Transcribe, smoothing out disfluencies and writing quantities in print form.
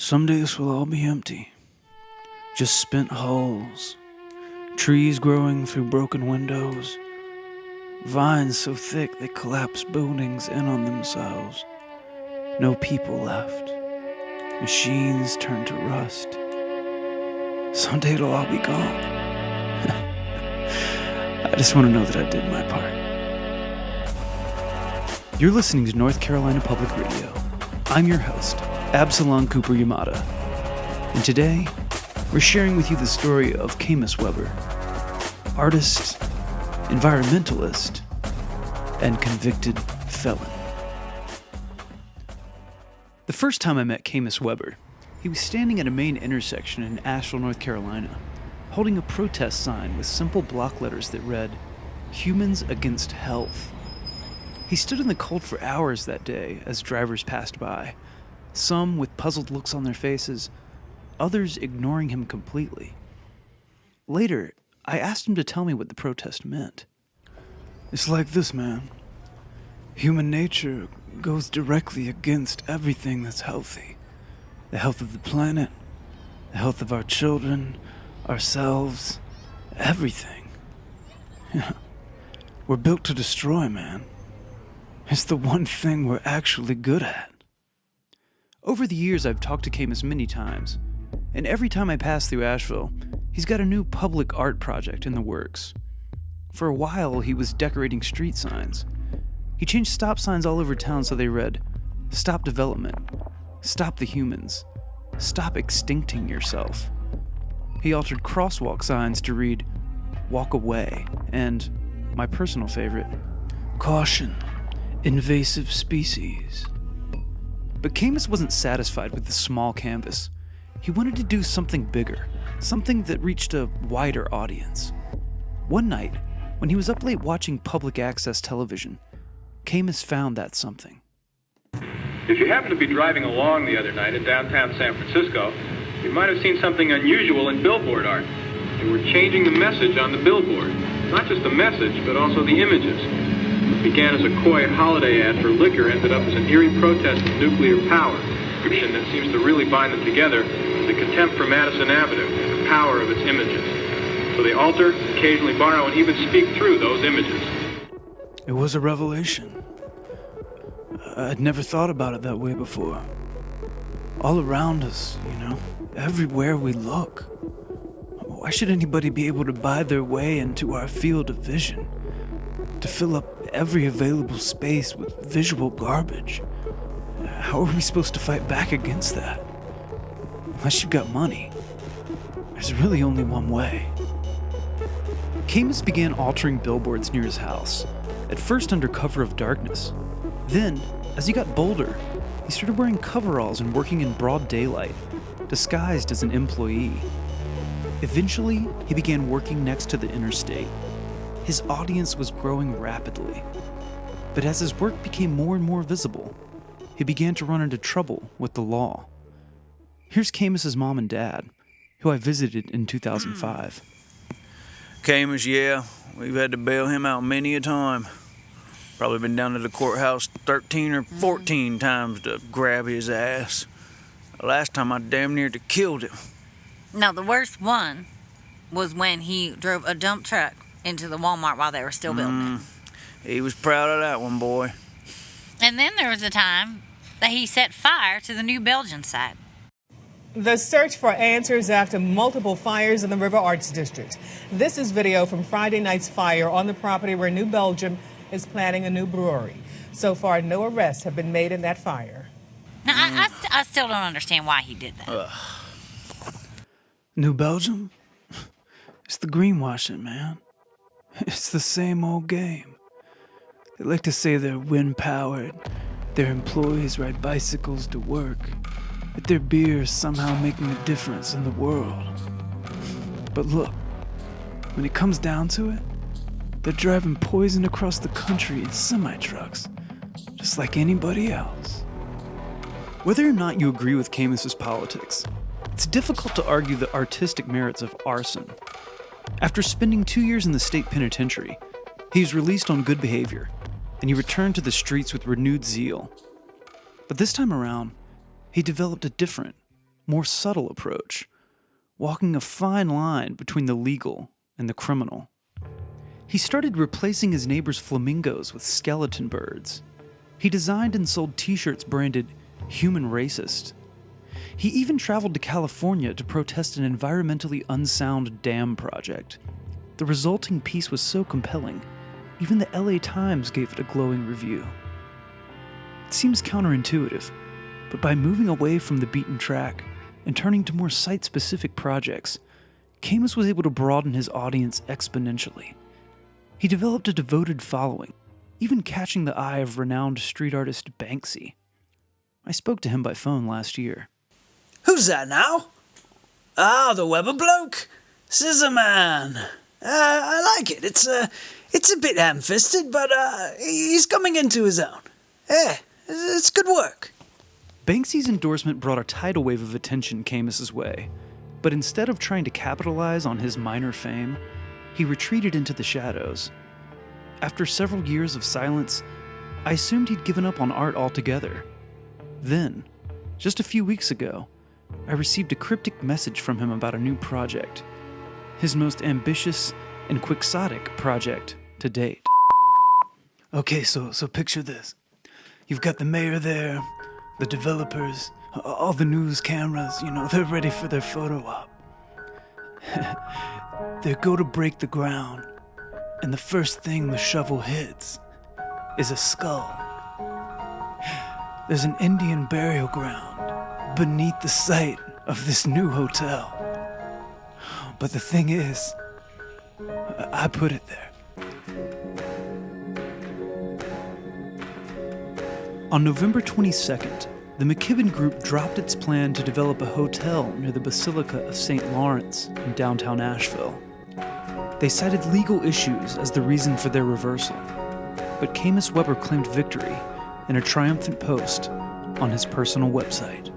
Someday this will all be empty. Just spent hulls. Trees growing through broken windows. Vines so thick they collapse buildings in on themselves. No people left. Machines turn to rust. Someday it'll all be gone. I just want to know that I did my part. You're listening to North Carolina Public Radio. I'm your host, Absalom Cooper-Yamada. And today, we're sharing with you the story of Camus Weber, artist, environmentalist, and convicted felon. The first time I met Camus Weber, he was standing at a main intersection in Asheville, North Carolina, holding a protest sign with simple block letters that read, "Humans Against Health." He stood in the cold for hours that day as drivers passed by, some with puzzled looks on their faces, others ignoring him completely. Later, I asked him to tell me what the protest meant. It's like this, man. Human nature goes directly against everything that's healthy. The health of the planet, the health of our children, ourselves, everything. We're built to destroy, man. It's the one thing we're actually good at. Over the years, I've talked to Camus many times, and every time I pass through Asheville, he's got a new public art project in the works. For a while, he was decorating street signs. He changed stop signs all over town so they read, "Stop development, stop the humans, stop extincting yourself." He altered crosswalk signs to read, "Walk away," and, my personal favorite, "Caution, invasive species." But Camus wasn't satisfied with the small canvas. He wanted to do something bigger, something that reached a wider audience. One night, when he was up late watching public access television, Camus found that something. If you happened to be driving along the other night in downtown San Francisco, you might have seen something unusual in billboard art. They were changing the message on the billboard. Not just the message, but also the images. What began as a coy holiday ad for liquor ended up as an eerie protest of nuclear power. The description that seems to really bind them together is the contempt for Madison Avenue and the power of its images. So they alter, occasionally borrow, and even speak through those images. It was a revelation. I'd never thought about it that way before. All around us, everywhere we look. Why should anybody be able to buy their way into our field of vision? To fill up every available space with visual garbage? How are we supposed to fight back against that? Unless you've got money. There's really only one way. Camus began altering billboards near his house, at first under cover of darkness. Then, as he got bolder, he started wearing coveralls and working in broad daylight, disguised as an employee. Eventually, he began working next to the interstate. His audience was growing rapidly. But as his work became more and more visible, he began to run into trouble with the law. Here's Camus's mom and dad, who I visited in 2005. Camus, yeah, we've had to bail him out many a time. Probably been down to the courthouse 13 or 14 times to grab his ass. Last time I damn near killed him. No, the worst one was when he drove a dump truck into the Walmart while they were still building it. He was proud of that one, boy. And then there was a time that he set fire to the New Belgium site. The search for answers after multiple fires in the River Arts District. This is video from Friday night's fire on the property where New Belgium is planning a new brewery. So far, no arrests have been made in that fire. Now, I still don't understand why he did that. New Belgium? It's the greenwashing, man. It's the same old game. They like to say they're wind-powered, their employees ride bicycles to work, that their beer is somehow making a difference in the world. But look, when it comes down to it, they're driving poison across the country in semi-trucks, just like anybody else. Whether or not you agree with Camus's politics, it's difficult to argue the artistic merits of arson. After spending 2 years in the state penitentiary, he was released on good behavior, and he returned to the streets with renewed zeal. But this time around, he developed a different, more subtle approach, walking a fine line between the legal and the criminal. He started replacing his neighbors' flamingos with skeleton birds. He designed and sold t-shirts branded "Human Racist." He even traveled to California to protest an environmentally unsound dam project. The resulting piece was so compelling, even the LA Times gave it a glowing review. It seems counterintuitive, but by moving away from the beaten track and turning to more site-specific projects, Camus was able to broaden his audience exponentially. He developed a devoted following, even catching the eye of renowned street artist Banksy. I spoke to him by phone last year. Who's that now? Ah, the Weber bloke. Scissor Man. I like it. It's a bit ham-fisted, but he's coming into his own. Yeah, it's good work. Banksy's endorsement brought a tidal wave of attention Camus's way, but instead of trying to capitalize on his minor fame, he retreated into the shadows. After several years of silence, I assumed he'd given up on art altogether. Then, just a few weeks ago, I received a cryptic message from him about a new project. His most ambitious and quixotic project to date. Okay, so picture this. You've got the mayor there, the developers, all the news cameras, they're ready for their photo op. They go to break the ground, and the first thing the shovel hits is a skull. There's an Indian burial ground beneath the site of this new hotel. But the thing is, I put it there. On November 22nd, the McKibben Group dropped its plan to develop a hotel near the Basilica of St. Lawrence in downtown Asheville. They cited legal issues as the reason for their reversal, but Camus Weber claimed victory in a triumphant post on his personal website.